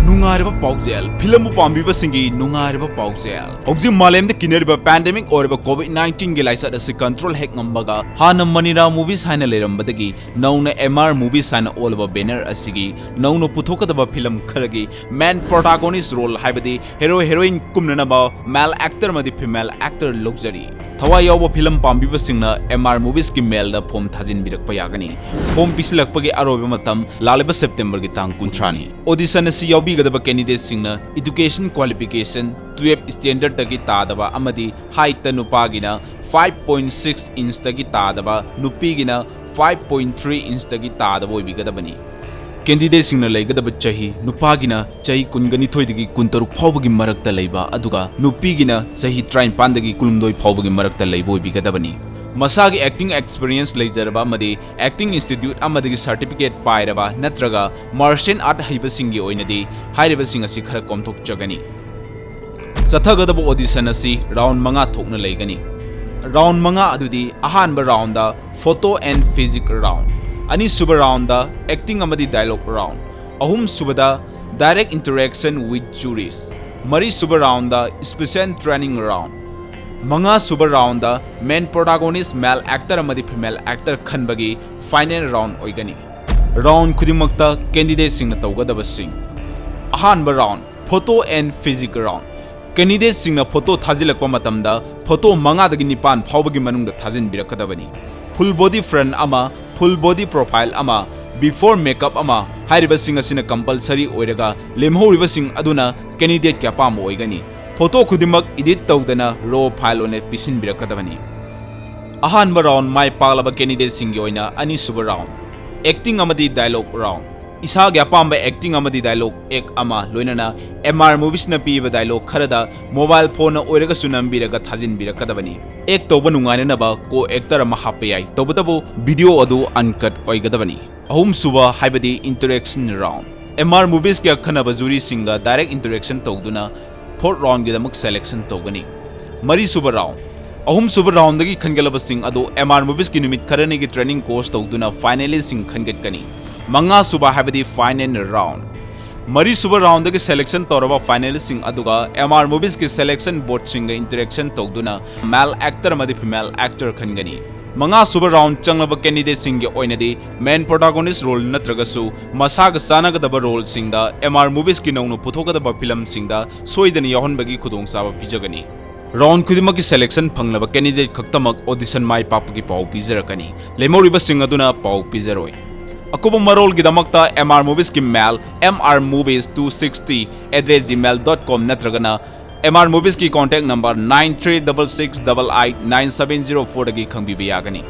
Nungareba Paujel, Film Pambiba Singi, Nungareba Paujel. Oxy Malem the Kineriba pandemic or COVID-19 Gilisa as a control heck numbaga, Hana Manira movies Hana Lairembi, known MR movies and all over banner Asigi, known Putoka the film Karagi, man protagonist role Hybidi, heroin KUMNBA, male actor Madi female actor LOUJARI. Thawai yawa film pambiba singna MR movies ki mail da form thajin birakpa yagani form pisilakpa gi aroba matam laleba September gi tang 30 audition asi yawi gadaba candidate singna education qualification 12 standard tagi tadaba amadi height ta nupa gina 5.6 inch tagi tadaba nupi gina 5.3 inch tagi tadaba oibi gadabani candidate singna laigadaba chahi nupagina chahi kungani thoidagi kuntaru phawbagi marakta leiba aduga nupigina chahi 35 dagi kulumdoi phawbagi marakta leibo bigadabani masagi acting experience leijaraba madi acting institute amadagi certificate pairaba natraga martial art haiba singi oinadi hairiba sing asi khara komthok chagani sathagadaba audition asi round manga thokna leigani round manga adudi ahanba round da photo and physical round Ani suba round da acting amadi dialogue round. Ahum suba da direct interaction with juries. Mari suba round da special training round. Manga suba round da main protagonist male actor amadi female actor khanbagi final round oigani. Round khudimakta candidate sing na tawgadaba sing. Ahanba round photo and physical round. Candidate sing na photo thajilakpa matamda photo manga dagi nipan phawbagi manungda thajin birakadabani. Full body front ama full body profile ama before makeup ama hairiba sing asina compulsory oiraga lemhoriba sing aduna candidate kya pam oigani photo khudimak edit tawdana raw file one pisin birakadabani ahanba round mai paglaba candidate sing oina ani suba round acting amadi dialogue round isa gya pamba acting amadi dialogue ek ama loinana MR movies na piba dialogue kharada mobile phone oiraga sunam biraga thajin birakadabani ek toba nungaina naba ko actor ama hapyai tobatabu video adu uncut oigadabani ahum suba haibadi interaction round MR movies kya khanaba jury singa direct interaction togduna fourth round gi damak selection togani mari suba round ahum suba round dagi khangalaba sing adu MR movies ki numit kharani gi training course togduna finally sing khangatkani manga suba haibadi final round Mari suba round dagi selection toraba finalist sing aduga MR movies ki selection board singa interaction togduna male actor amadi female actor khangani manga suba round changlaba candidate sing gi oinadi main protagonist role natragasu masaga sanagadaba role singda MR movies ki nongno puthogadaba film singda soidani yahonbagi khudongchaba pijagani round khudimaki selection phanglaba candidate khaktamak audition mai papagi pau pijarakani lemoriba sing aduna pau pijaroi Akuba marol gidamakta MR movies ki mail mrmovies260@gmail.com natragana MR movies ki contact number 9366889704 agi khangbiba yagani